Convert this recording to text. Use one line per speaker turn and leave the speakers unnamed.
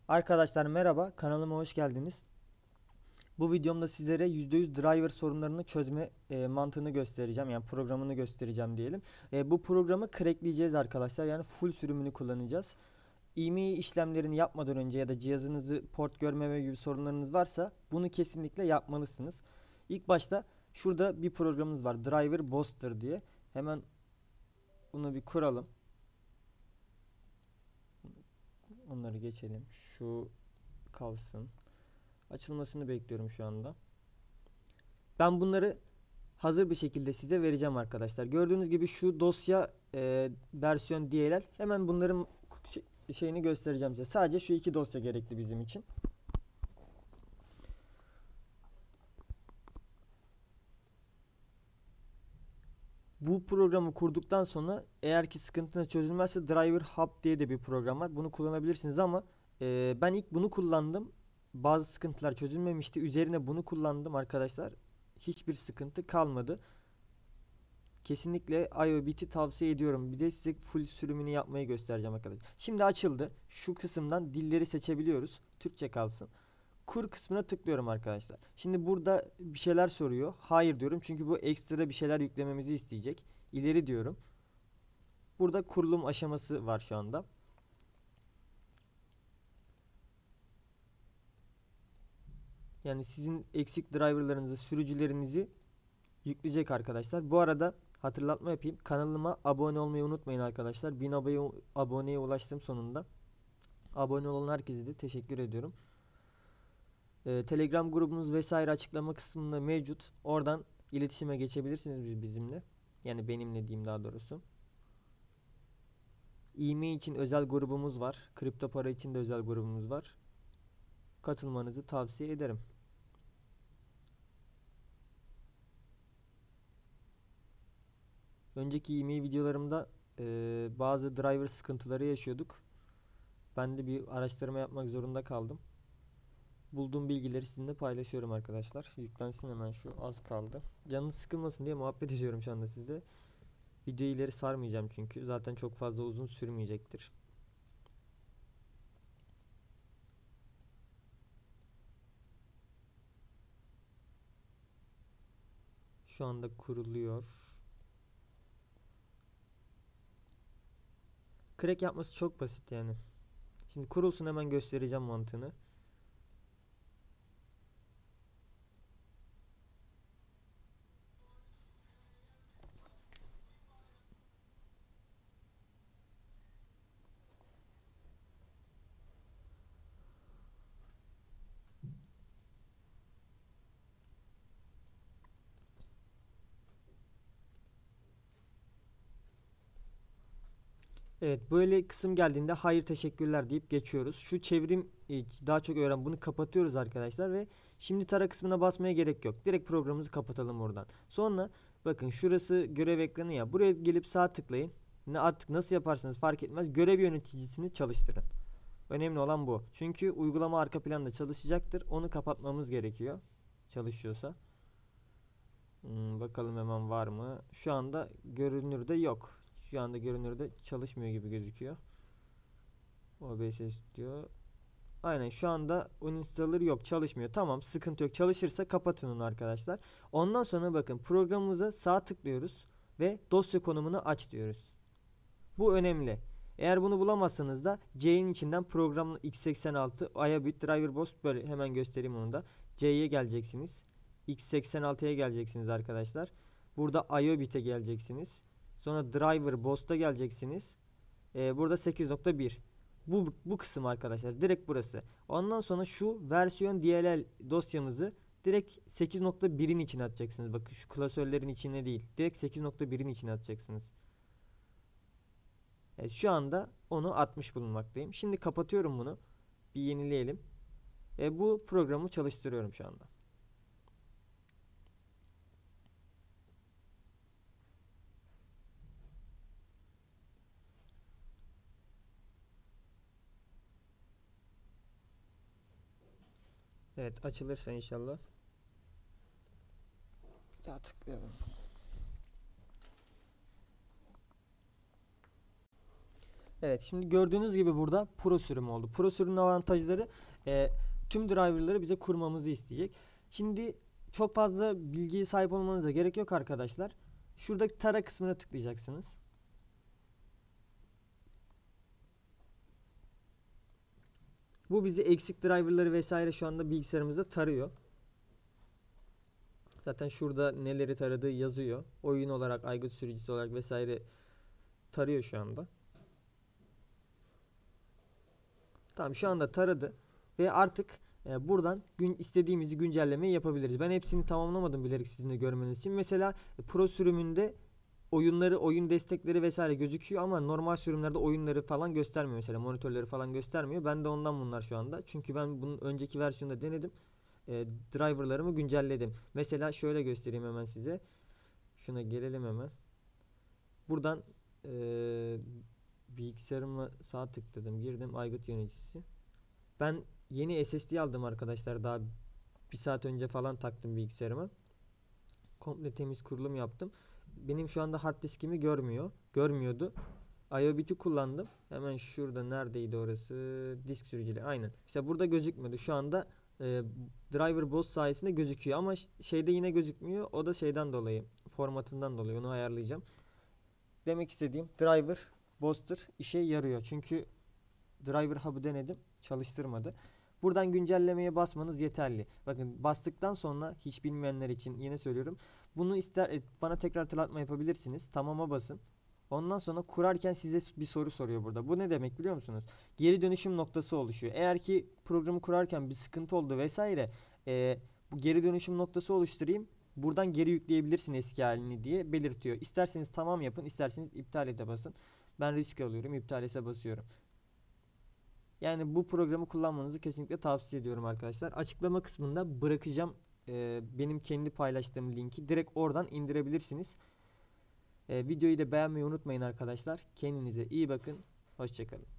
Arkadaşlar merhaba, kanalıma hoş geldiniz. Bu videomda sizlere %100 driver sorunlarını çözme mantığını göstereceğim. Yani programını göstereceğim diyelim. Bu programı crackleyeceğiz arkadaşlar. Yani full sürümünü kullanacağız. IMEI işlemlerini yapmadan önce ya da cihazınızı port görmeme gibi sorunlarınız varsa bunu kesinlikle yapmalısınız. İlk başta şurada bir programımız var. Driver Booster diye. Hemen bunu bir kuralım. Onları geçelim. Şu kalsın. Açılmasını bekliyorum şu anda. Ben bunları hazır bir şekilde size vereceğim arkadaşlar. Gördüğünüz gibi şu dosya versiyon DLL. Hemen bunların şeyini göstereceğim size. Sadece şu iki dosya gerekli bizim için. Bu programı kurduktan sonra eğer ki sıkıntı çözülmezse Driver Hub diye de bir program var. Bunu kullanabilirsiniz ama ben ilk bunu kullandım. Bazı sıkıntılar çözülmemişti. Üzerine bunu kullandım arkadaşlar. Hiçbir sıkıntı kalmadı. Kesinlikle IOBit'i tavsiye ediyorum. Bir de size full sürümünü yapmayı göstereceğim arkadaşlar. Şimdi açıldı. Şu kısımdan dilleri seçebiliyoruz. Türkçe kalsın. Kur kısmına tıklıyorum arkadaşlar. Şimdi burada bir şeyler soruyor. Hayır diyorum çünkü bu ekstra bir şeyler yüklememizi isteyecek. İleri diyorum. Burada kurulum aşaması var şu anda. Yani sizin eksik driverlarınızı, sürücülerinizi yükleyecek arkadaşlar. Bu arada hatırlatma yapayım. Kanalıma abone olmayı unutmayın arkadaşlar. 1000 aboneye ulaştım sonunda. Abone olan herkese de teşekkür ediyorum. Telegram grubumuz vesaire açıklama kısmında mevcut. Oradan iletişime geçebilirsiniz bizimle. Yani benimle diyeyim daha doğrusu. IMEI için özel grubumuz var. Kripto para için de özel grubumuz var. Katılmanızı tavsiye ederim. Önceki IMEI videolarımda bazı driver sıkıntıları yaşıyorduk. Ben de bir araştırma yapmak zorunda kaldım. Bulduğum bilgileri sizinle paylaşıyorum arkadaşlar. Yüklensin hemen, şu az kaldı. Canınız sıkılmasın diye muhabbet ediyorum şu anda sizde. Videoyu ileri sarmayacağım çünkü. Zaten çok fazla uzun sürmeyecektir. Şu anda kuruluyor. Crack yapması çok basit yani. Şimdi kurulsun, hemen göstereceğim mantığını. Evet, böyle kısım geldiğinde hayır teşekkürler deyip geçiyoruz. Şu çevrim daha çok öğren, bunu kapatıyoruz arkadaşlar ve şimdi tara kısmına basmaya gerek yok. Direkt programımızı kapatalım oradan. Sonra bakın şurası görev ekranı ya. Buraya gelip sağ tıklayın. Artık nasıl yaparsanız fark etmez. Görev yöneticisini çalıştırın. Önemli olan bu. Çünkü uygulama arka planda çalışacaktır. Onu kapatmamız gerekiyor. Çalışıyorsa. Bakalım hemen var mı? Şu anda görünürde yok. Şu anda görünürde çalışmıyor gibi gözüküyor. OBS diyor. Aynen, şu anda uninstaller yok, çalışmıyor. Tamam, sıkıntı yok. Çalışırsa kapatın onu arkadaşlar. Ondan sonra bakın programımıza sağ tıklıyoruz ve dosya konumunu aç diyoruz. Bu önemli. Eğer bunu bulamazsanız da C'nin içinden program x86 IOBit driver boss, böyle hemen göstereyim onu da. C'ye geleceksiniz. x86'ya geleceksiniz arkadaşlar. Burada IOBit'e geleceksiniz. Sonra driver boss'ta geleceksiniz. Burada 8.1. Bu kısım arkadaşlar. Direkt burası. Ondan sonra şu versiyon DLL dosyamızı direkt 8.1'in içine atacaksınız. Bakın şu klasörlerin içine değil. Direkt 8.1'in içine atacaksınız. Evet, şu anda onu atmış bulunmaktayım. Şimdi kapatıyorum bunu. Bir yenileyelim. Bu programı çalıştırıyorum şu anda. Evet, açılırsa inşallah. Bir daha tıklayalım. Evet, şimdi gördüğünüz gibi burada Pro sürüm oldu. Pro sürümün avantajları tüm driverları bize kurmamızı isteyecek. Şimdi çok fazla bilgiye sahip olmanıza gerek yok arkadaşlar. Şuradaki tara kısmına tıklayacaksınız. Bu bizi eksik driverları vesaire şu anda bilgisayarımızda tarıyor. Zaten şurada neleri taradığı yazıyor. Oyun olarak, aygıt sürücüsü olarak vesaire tarıyor şu anda. Tamam, şu anda taradı ve artık buradan istediğimizi güncellemeyi yapabiliriz. Ben hepsini tamamlamadım bilerek sizin de görmeniz için. Mesela Pro sürümünde oyunları, oyun destekleri vesaire gözüküyor ama normal sürümlerde oyunları falan göstermiyor. Mesela monitörleri falan göstermiyor. Ben de ondan bunlar şu anda. Çünkü ben bunun önceki versiyonda denedim. Driverlarımı güncelledim. Mesela şöyle göstereyim hemen size. Şuna gelelim hemen. Buradan bilgisayarıma sağ tıkladım, girdim aygıt yöneticisi. Ben yeni SSD aldım arkadaşlar, daha bir saat önce falan taktım bilgisayarıma. Komple temiz kurulum yaptım. Benim şu anda hard diskimi görmüyordu. IOBIT'i kullandım. Hemen şurada, neredeydi orası? Disk sürücüleri. Aynen. İşte burada gözükmüyordu. Şu anda driver BOSS sayesinde gözüküyor ama şeyde yine gözükmüyor. O da şeyden dolayı, formatından dolayı, onu ayarlayacağım. Demek istediğim, driver booster işe yarıyor. Çünkü driver hub'ı denedim, çalıştırmadı. Buradan güncellemeye basmanız yeterli. Bakın, bastıktan sonra hiç bilmeyenler için yine söylüyorum. Bunu bana tekrar hatırlatma yapabilirsiniz. Tamam'a basın. Ondan sonra kurarken size bir soru soruyor burada. Bu ne demek biliyor musunuz? Geri dönüşüm noktası oluşuyor. Eğer ki programı kurarken bir sıkıntı oldu vesaire, bu geri dönüşüm noktası oluşturayım, buradan geri yükleyebilirsin eski halini diye belirtiyor. İsterseniz tamam yapın, isterseniz iptal ete basın. Ben risk alıyorum, iptal ete basıyorum. Yani bu programı kullanmanızı kesinlikle tavsiye ediyorum arkadaşlar. Açıklama kısmında bırakacağım benim kendi paylaştığım linki. Direkt oradan indirebilirsiniz. Videoyu da beğenmeyi unutmayın arkadaşlar. Kendinize iyi bakın. Hoşçakalın.